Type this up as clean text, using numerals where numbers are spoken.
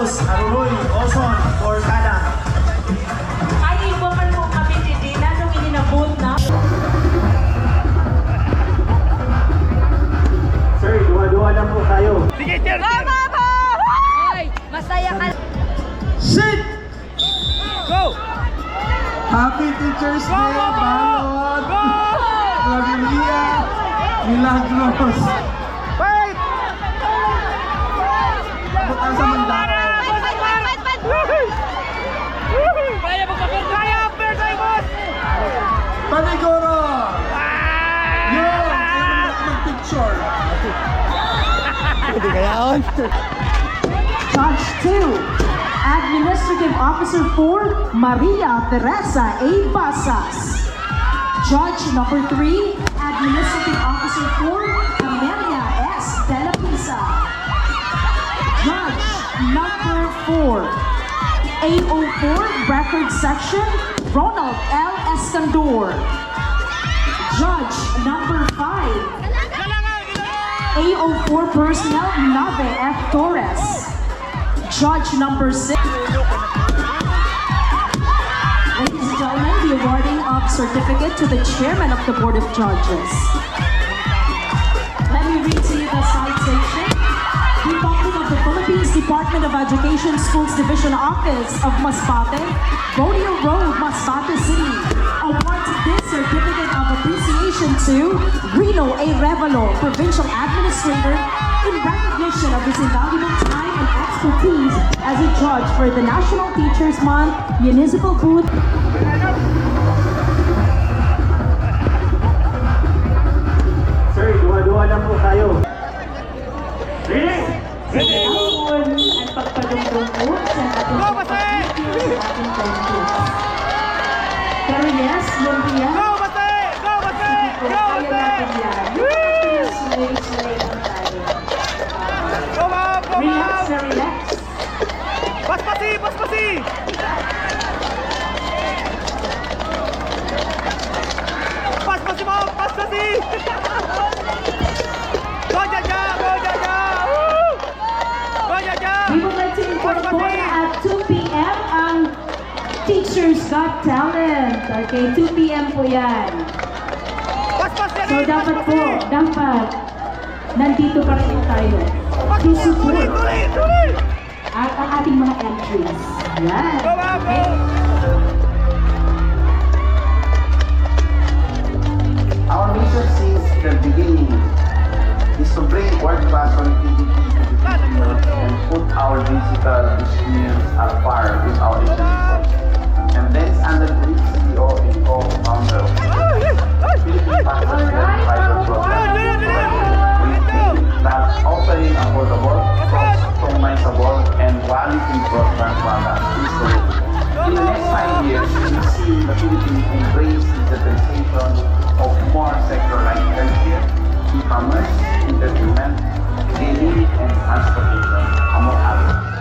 Rose Aruroy Oson Corsada. Ay, iba man po kami titina nung ininabot na. Sir, duwa-duwa lang po tayo. Sige, cheer! Tama po! Hoy, masaya ka. Sit! Go! Happy Teacher's Day, Balot! Claveria Milagros! Fight! Bukan sa Mandara. Kaya magpapir! Kaya! Fair tayo, boss! Panigoro! Yun! Mag-picture! Hindi kaya on. Judge 2, Administrative Officer 4, Maria Teresa A. Basas. Judge number 3, Administrative Officer 4, Amelia S. De La Pisa. Judge number 4, A04, Record Section, Ronald L. Escandor. Judge number 5, A04 Personnel, Nave F. Torres. Judge number 6. Ladies and gentlemen, the awarding of certificate to the Chairman of the Board of Judges. Let me read to you the citation. Republic of the Philippines Department of Education Schools Division Office of Masbate, Rodeo Road, Masbate City, awards this certificate of appreciation to Reno A. Revalo, Provincial Administrator, in recognition of his invaluable time and expertise as a judge for the National Teachers Month Municipal Booth. Sir, duwa-duwa lang po tayo. Ang at pagpadungdong po sa ating Go, Base! ating countries. Pero yes, Lumpia, Go, Base! Go, Base! Go, kaya natin Base! yan. Yung slay lang tayo. Go, ma'am! Go, Relax ma'am! na relax. Paspasi! Paspasi! Paspasi, ma'am! Paspasi! Go, Jaja! Go, Jaja! Woo! Go, Jaja! We would like to inform po na at 2 p.m. ang Teachers Got Talent. Okay, 2 p.m. po yan. Paspasi! So dapat po, nandito pa rin tayo. To Tuloy! support Tuloy! Tuloy! at ang ating mga entries. Yan. Go, ma'am! Go! Our mission since the beginning is to bring world-class connectivity to the Filipinos and put our digital experience at par with our education. And thanks under the CEO and co-founder of Philippine Fastest Net Fiber Program. We think that offering affordable, customizable, and quality broadband products is ready. In the next 5 years, we see the Philippines embrace digitalization of more sectors like healthcare, e-commerce, entertainment, gaming, and transportation, among others.